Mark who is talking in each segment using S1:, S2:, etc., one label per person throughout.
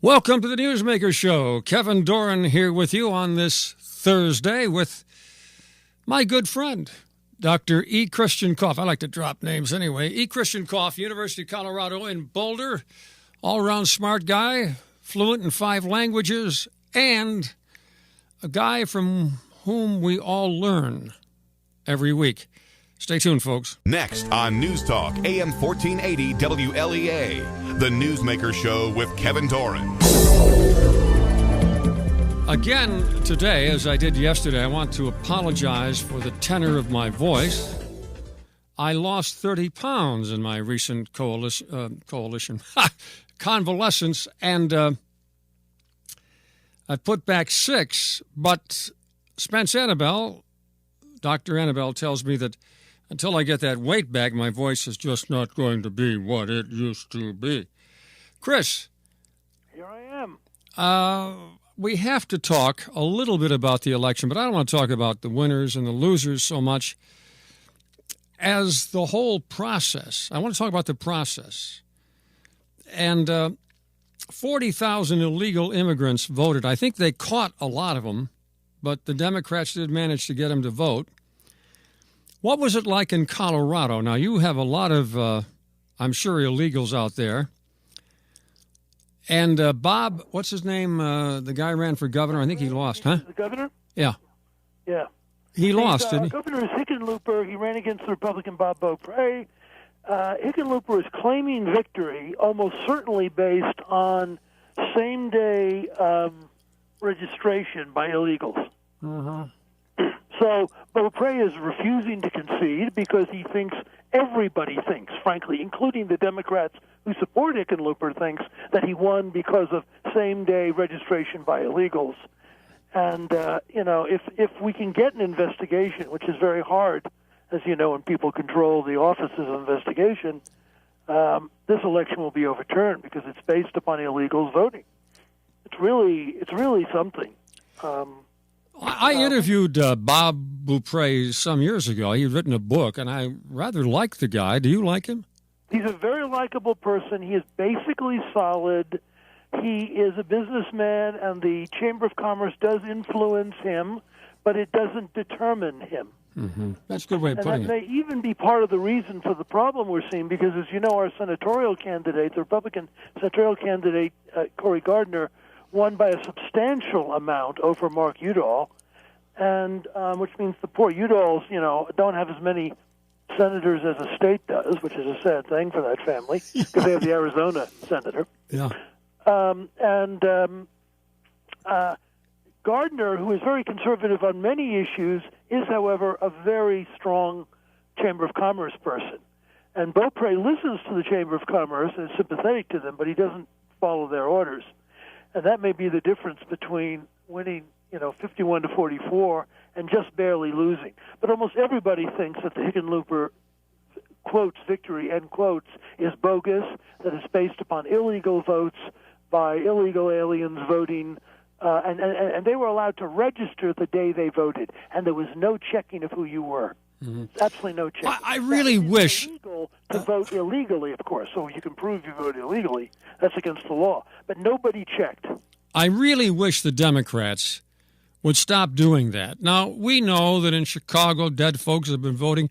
S1: Welcome to the Newsmaker Show. Kevin Doran here with you on this Thursday with my good friend, Dr. E. Christian Kopff. I like to drop names anyway. E. Christian Kopff, University of Colorado in Boulder. All-around smart guy, fluent in 5 languages, and a guy from whom we all learn every week. Stay tuned, folks.
S2: Next on News Talk, AM 1480 WLEA, The Newsmaker Show with Kevin Doran.
S1: Again today, as I did yesterday, I want to apologize for the tenor of my voice. I lost 30 pounds in my recent convalescence, and I've put back 6, but Spence Annabelle, Dr. Annabelle, tells me that until I get that weight back, my voice is just not going to be what it used to be. Chris.
S3: Here I am.
S1: We have to talk a little bit about the election, but I don't want to talk about the winners and the losers so much as the whole process. I want to talk about the process. And 40,000 illegal immigrants voted. I think they caught a lot of them, but the Democrats did manage to get them to vote. What was it like in Colorado? Now, you have a lot of, I'm sure, illegals out there. And Bob, what's his name? The guy ran for governor. I think he lost, huh?
S3: The governor?
S1: Yeah.
S3: Yeah.
S1: He lost, didn't he?
S3: Governor is Hickenlooper. He ran against the Republican Bob Beaupre. Hickenlooper is claiming victory almost certainly based on same-day registration by illegals. So Beaupre is refusing to concede because he thinks, everybody thinks, frankly, including the Democrats who support Hickenlooper, thinks that he won because of same-day registration by illegals. And, if we can get an investigation, which is very hard, as you know, when people control the offices of investigation, this election will be overturned because it's based upon illegals voting. It's really something.
S1: I interviewed Bob Beaupre some years ago. He had written a book, and I rather like the guy. Do you like him?
S3: He's a very likable person. He is basically solid. He is a businessman, and the Chamber of Commerce does influence him, but it doesn't determine him.
S1: Mm-hmm. That's a good way of putting it.
S3: And that may even be part of the reason for the problem we're seeing, because, as you know, our senatorial candidate, the Republican senatorial candidate, Cory Gardner, won by a substantial amount over Mark Udall, and which means the poor Udalls, don't have as many senators as a state does, which is a sad thing for that family, because they have the Arizona senator.
S1: Yeah.
S3: Gardner, who is very conservative on many issues, is, however, a very strong Chamber of Commerce person. And Beaupre listens to the Chamber of Commerce and is sympathetic to them, but he doesn't follow their orders. And that may be the difference between winning, 51 to 44 and just barely losing. But almost everybody thinks that the Hickenlooper quotes victory, end quotes, is bogus, that it's based upon illegal votes by illegal aliens voting, and they were allowed to register the day they voted, and there was no checking of who you were. Mm-hmm. Absolutely no checking.
S1: I really wish...
S3: It's illegal to vote illegally, of course, so you can prove you voted illegally. That's against the law. But nobody checked.
S1: I really wish the Democrats would stop doing that. Now, we know that in Chicago, dead folks have been voting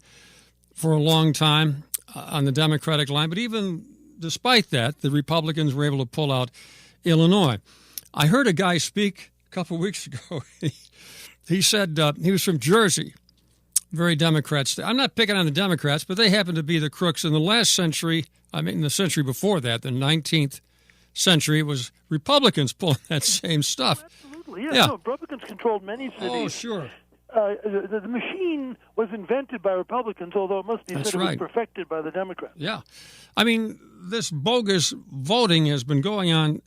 S1: for a long time on the Democratic line, but even despite that, the Republicans were able to pull out Illinois. I heard a guy speak a couple of weeks ago. He said he was from Jersey, very Democrat state. I'm not picking on the Democrats, but they happen to be the crooks. In the last century, the century before that, the 19th century, it was Republicans pulling that same stuff.
S3: Absolutely, yeah. No, Republicans controlled many cities.
S1: Oh, sure.
S3: The machine was invented by Republicans, although it must be said it was perfected by the Democrats.
S1: Yeah. This bogus voting has been going on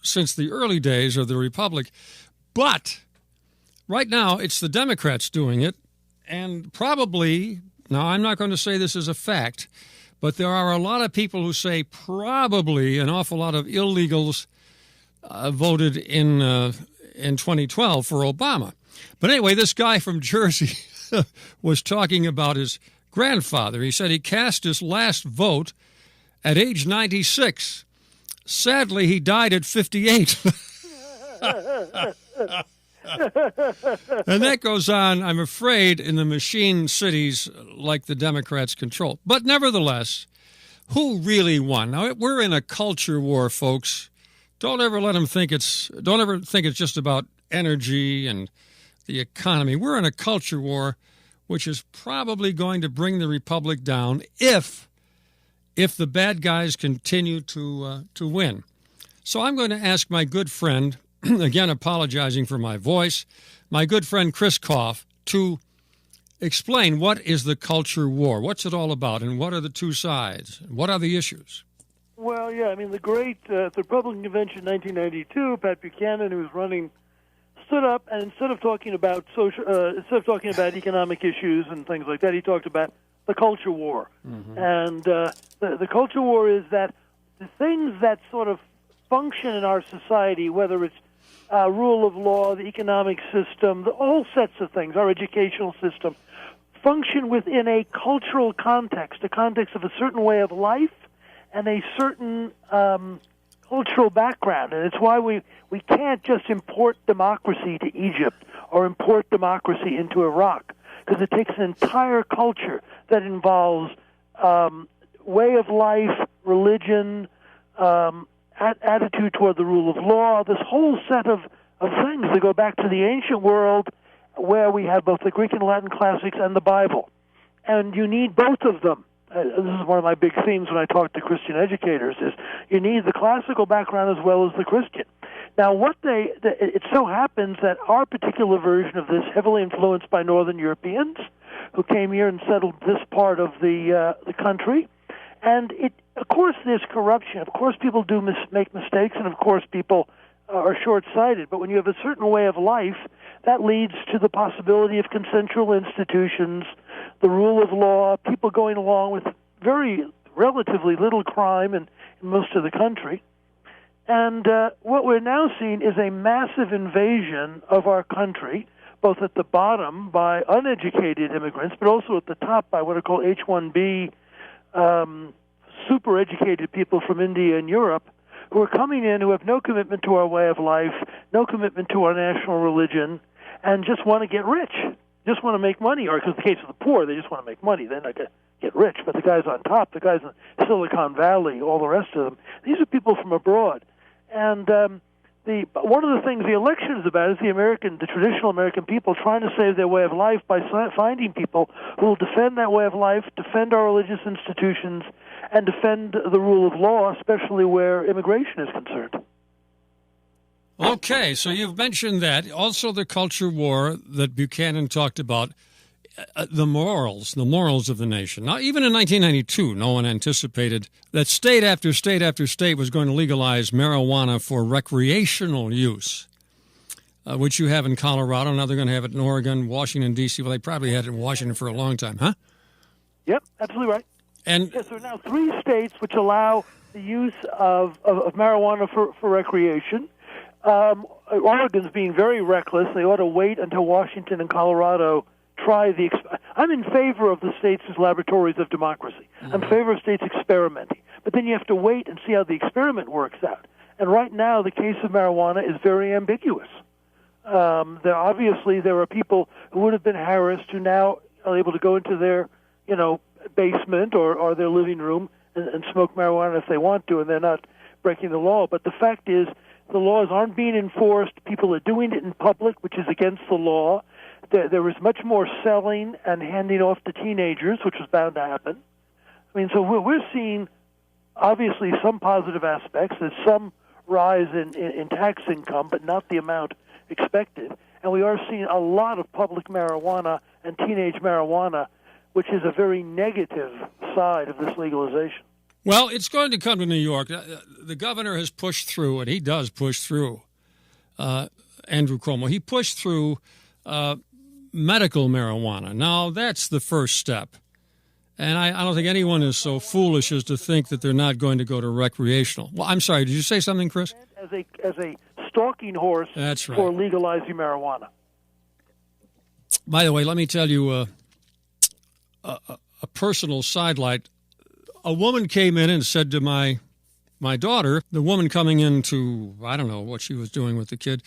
S1: since the early days of the Republic, but right now it's the Democrats doing it, and probably, now I'm not going to say this is a fact, but there are a lot of people who say probably an awful lot of illegals voted in 2012 for Obama. But anyway, this guy from Jersey was talking about his grandfather. He said he cast his last vote at age 96. Sadly, he died at 58. And that goes on, I'm afraid, in the machine cities like the Democrats control. But nevertheless, who really won? Now, we're in a culture war, folks. Don't ever think it's just about energy and the economy. We're in a culture war, which is probably going to bring the republic down if the bad guys continue to win. So I'm going to ask my good friend, again apologizing for my voice, my good friend Chris Kopff, to explain what is the culture war, what's it all about, and what are the two sides, what are the issues?
S3: Well, yeah, I mean, the great the Republican Convention in 1992, Pat Buchanan, who was running, stood up, and instead of talking about economic issues and things like that, he talked about the culture war. Mm-hmm. And the culture war is that the things that sort of function in our society, whether it's rule of law, the economic system, all sets of things, our educational system, function within a cultural context, a context of a certain way of life and a certain cultural background. And it's why we can't just import democracy to Egypt or import democracy into Iraq, because it takes an entire culture that involves way of life, religion, attitude toward the rule of law, this whole set of things that go back to the ancient world where we have both the Greek and Latin classics and the Bible. And you need both of them. This is one of my big themes when I talk to Christian educators, is you need the classical background as well as the Christian. Now, it so happens that our particular version of this, heavily influenced by Northern Europeans who came here and settled this part of the country, and of course, there's corruption. Of course, people do make mistakes, and of course, people are short-sighted. But when you have a certain way of life, that leads to the possibility of consensual institutions, the rule of law, people going along with very relatively little crime in most of the country. And what we're now seeing is a massive invasion of our country, both at the bottom by uneducated immigrants, but also at the top by what are called H-1B super educated people from India and Europe, who are coming in, who have no commitment to our way of life, no commitment to our national religion, and just want to get rich, just want to make money. Or, because in the case of the poor, they just want to make money. They're not going to get rich. But the guys on top, the guys in Silicon Valley, all the rest of them, these are people from abroad. And one of the things the election is about is the traditional American people trying to save their way of life by finding people who will defend that way of life, defend our religious institutions, and defend the rule of law, especially where immigration is concerned.
S1: Okay, so you've mentioned that. Also the culture war that Buchanan talked about, the morals of the nation. Now, even in 1992, no one anticipated that state after state after state was going to legalize marijuana for recreational use, which you have in Colorado. Now they're going to have it in Oregon, Washington, D.C. Well, they probably had it in Washington for a long time, huh?
S3: Yep, absolutely right.
S1: And
S3: yes, there are now 3 states which allow the use of marijuana for recreation. Oregon's being very reckless. They ought to wait until Washington and Colorado try the... I'm in favor of the states as laboratories of democracy. Mm-hmm. I'm in favor of states experimenting. But then you have to wait and see how the experiment works out. And right now, the case of marijuana is very ambiguous. There are people who would have been harassed who now are able to go into their, basement or their living room and smoke marijuana if they want to, and they're not breaking the law. But the fact is, the laws aren't being enforced. People are doing it in public, which is against the law. There was much more selling and handing off to teenagers, which was bound to happen. I mean, so we're seeing, obviously, some positive aspects. There's some rise in tax income, but not the amount expected. And we are seeing a lot of public marijuana and teenage marijuana, which is a very negative side of this legalization.
S1: Well, it's going to come to New York. The governor has pushed through, and he does push through, Andrew Cuomo. He pushed through medical marijuana. Now, that's the first step. And I don't think anyone is so foolish as to think that they're not going to go to recreational. Well, I'm sorry, did you say something, Chris?
S3: As a stalking horse
S1: That's right.
S3: for legalizing marijuana.
S1: By the way, let me tell you a personal sidelight. A woman came in and said to my my daughter, the woman coming into, I don't know what she was doing with the kid,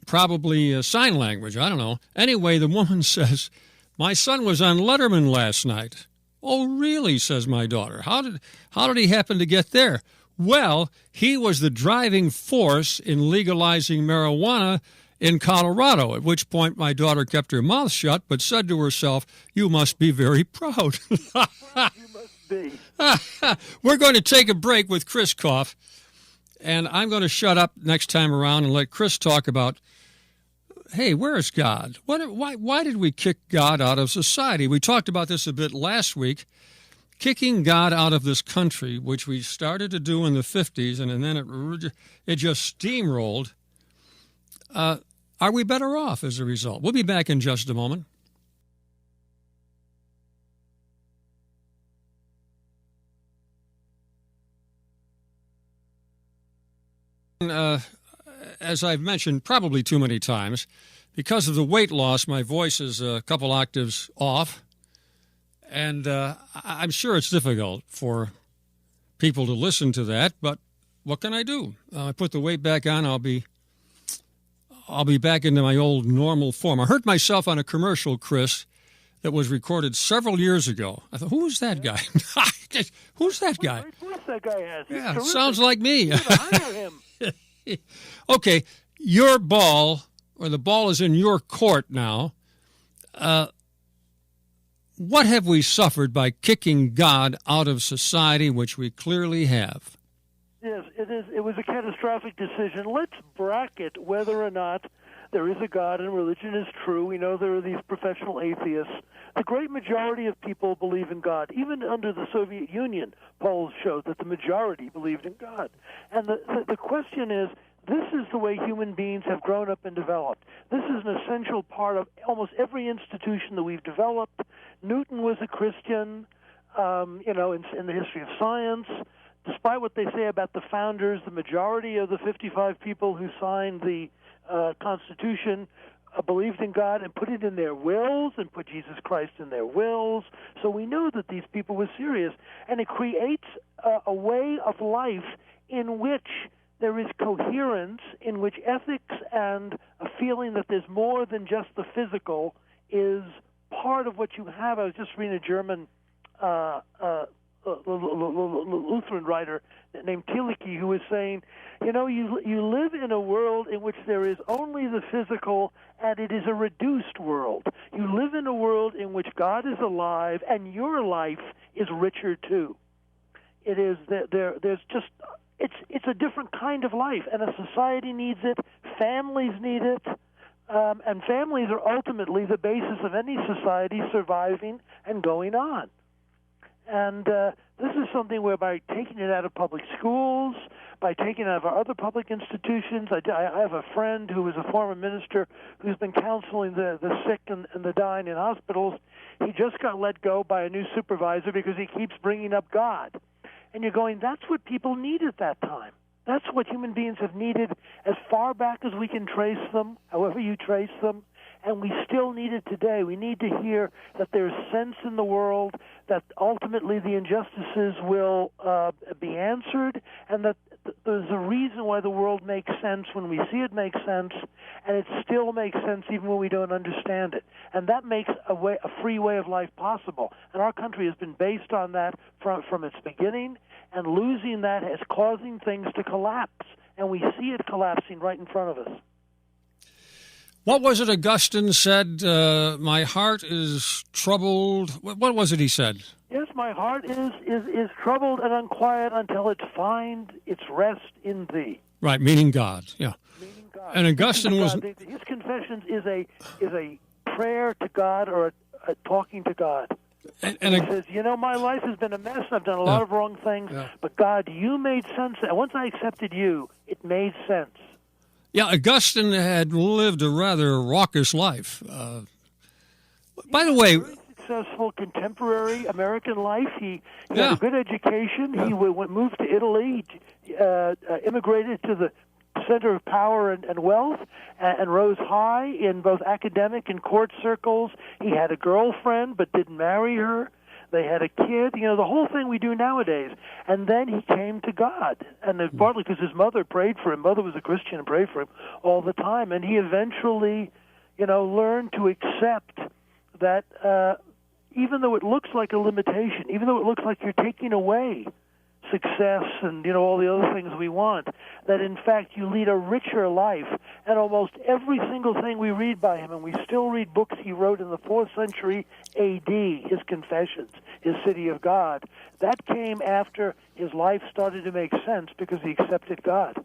S1: probably sign language, I don't know. Anyway, the woman says, my son was on Letterman last night. Oh, really, says my daughter. How did he happen to get there? Well, he was the driving force in legalizing marijuana in Colorado, at which point my daughter kept her mouth shut but said to herself, you must be very proud.
S3: You must be.
S1: We're going to take a break with Chris Kopff, and I'm going to shut up next time around and let Chris talk about, hey, where is God? Why did we kick God out of society? We talked about this a bit last week, kicking God out of this country, which we started to do in the 50s, and then it just steamrolled. Are we better off as a result? We'll be back in just a moment. As I've mentioned probably too many times, because of the weight loss, my voice is a couple octaves off, and I'm sure it's difficult for people to listen to that, but what can I do? I put the weight back on, I'll be back into my old normal form. I hurt myself on a commercial, Chris, that was recorded several years ago. I thought, who is that guy? Who's that guy?
S3: What a great voice that guy has. He's
S1: Yeah,
S3: terrific.
S1: sounds like me.
S3: You gotta hire him.
S1: Okay, your ball, or the ball is in your court now. What have we suffered by kicking God out of society, which we clearly have?
S3: Yes, it is. It was a catastrophic decision. Let's bracket whether or not there is a God and religion is true. We know there are these professional atheists. The great majority of people believe in God. Even under the Soviet Union, polls showed that the majority believed in God. And the question is, this is the way human beings have grown up and developed. This is an essential part of almost every institution that we've developed. Newton was a Christian, in the history of science. Despite what they say about the founders, the majority of the 55 people who signed the Constitution believed in God and put it in their wills and put Jesus Christ in their wills. So we know that these people were serious. And it creates a way of life in which there is coherence, in which ethics and a feeling that there's more than just the physical is part of what you have. I was just reading a German Lutheran writer named Thielicke who was saying, you live in a world in which there is only the physical, and it is a reduced world. You live in a world in which God is alive, and your life is richer too. It is there's just it's a different kind of life, and a society needs it. Families need it. And families are ultimately the basis of any society surviving and going on. And this is something where by taking it out of public schools, by taking it out of our other public institutions, I have a friend who is a former minister who's been counseling the sick and the dying in hospitals. He just got let go by a new supervisor because he keeps bringing up God. And you're going, that's what people need at that time. That's what human beings have needed as far back as we can trace them, however you trace them, and we still need it today. We need to hear that there's sense in the world, that ultimately the injustices will be answered, and that there's a reason why the world makes sense when we see it make sense, and it still makes sense even when we don't understand it. And that makes a free way of life possible. And our country has been based on that from its beginning, and losing that is causing things to collapse, and we see it collapsing right in front of us.
S1: What was it Augustine said? My heart is troubled. What was it he said?
S3: Yes, my heart is troubled and unquiet until it find its rest in thee.
S1: Right, meaning God. Yeah.
S3: Meaning God.
S1: And Augustine was.
S3: His Confessions is a prayer to God or a talking to God.
S1: And
S3: he says, my life has been a mess. I've done a lot of wrong things, but God, you made sense. And once I accepted you, it made sense.
S1: Yeah, Augustine had lived a rather raucous life. By the way,
S3: very successful contemporary American life. He had a good education. He moved to Italy, immigrated to the center of power and wealth, and rose high in both academic and court circles. He had a girlfriend but didn't marry her. They had a kid, the whole thing we do nowadays. And then he came to God, and it's partly because his mother prayed for him. Mother was a Christian and prayed for him all the time. And he eventually, learned to accept that even though it looks like a limitation, even though it looks like you're taking away success and all the other things we want, that in fact you lead a richer life. And almost every single thing we read by him, and we still read books he wrote in the 4th century A.D., his Confessions, his City of God, that came after his life started to make sense because he accepted God.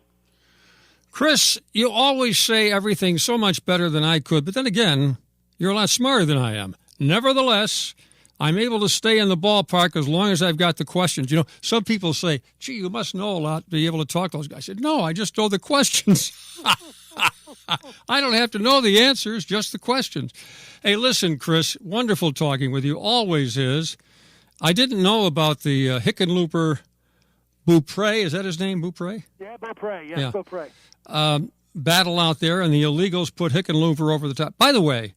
S1: Chris, you always say everything so much better than I could, but then again, you're a lot smarter than I am. Nevertheless, I'm able to stay in the ballpark as long as I've got the questions. Some people say, gee, you must know a lot to be able to talk to those guys. I said, no, I just know the questions. I don't have to know the answers, just the questions. Hey, listen, Chris, wonderful talking with you. Always is. I didn't know about the Hickenlooper Beaupre. Is that his name, Beaupre?
S3: Yeah, Beaupre. Yes, yeah. Beaupre.
S1: Battle out there, and the illegals put Hickenlooper over the top. By the way,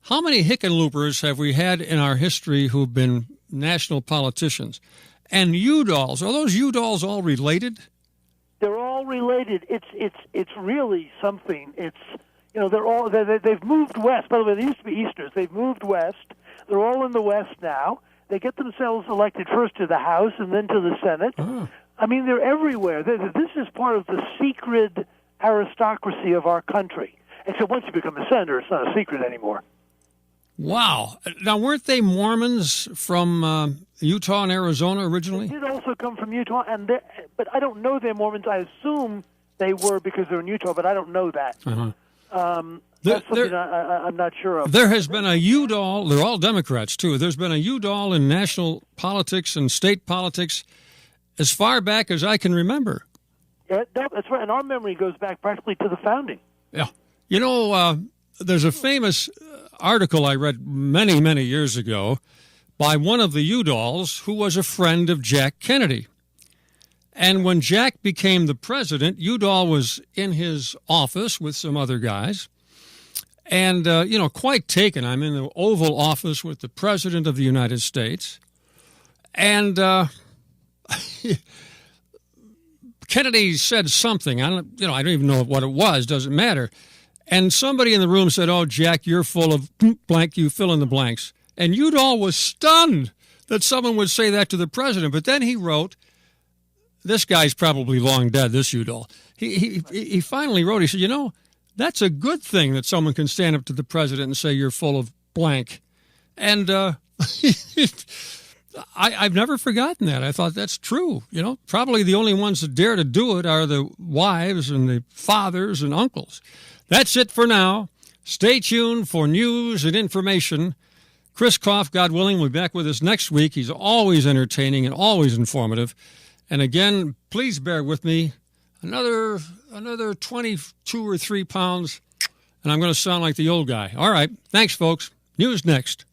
S1: how many Hickenloopers have we had in our history who've been national politicians? And Udalls, are those Udalls all related?
S3: They're all related. It's really something. It's they've moved west. By the way, they used to be Easters. They've moved west. They're all in the West now. They get themselves elected first to the House and then to the Senate.
S1: Oh.
S3: I mean, they're everywhere. This is part of the secret aristocracy of our country. Except once you become a senator, it's not a secret anymore.
S1: Wow. Now, weren't they Mormons from Utah and Arizona originally?
S3: They did also come from Utah, but I don't know they're Mormons. I assume they were because they're in Utah, but I don't know that.
S1: Uh-huh.
S3: That's something I'm not sure of.
S1: There has been a Udall. They're all Democrats, too. There's been a Udall in national politics and state politics as far back as I can remember.
S3: Yeah, that's right. And our memory goes back practically to the founding.
S1: Yeah. There's a famous article I read many, many years ago by one of the Udalls who was a friend of Jack Kennedy. And when Jack became the president, Udall was in his office with some other guys. And, quite taken. I'm in the Oval Office with the President of the United States. And Kennedy said something. I don't even know what it was. Doesn't matter. And somebody in the room said, oh, Jack, you're full of blank. You fill in the blanks. And Udall was stunned that someone would say that to the president. But then he wrote, this guy's probably long dead, this Udall. He finally wrote, he said, that's a good thing that someone can stand up to the president and say you're full of blank. And I've never forgotten that. I thought that's true. Probably the only ones that dare to do it are the wives and the fathers and uncles. That's it for now. Stay tuned for news and information. Chris Kopff, God willing, will be back with us next week. He's always entertaining and always informative. And again, please bear with me. Another 22 or 3 pounds, and I'm going to sound like the old guy. All right. Thanks, folks. News next.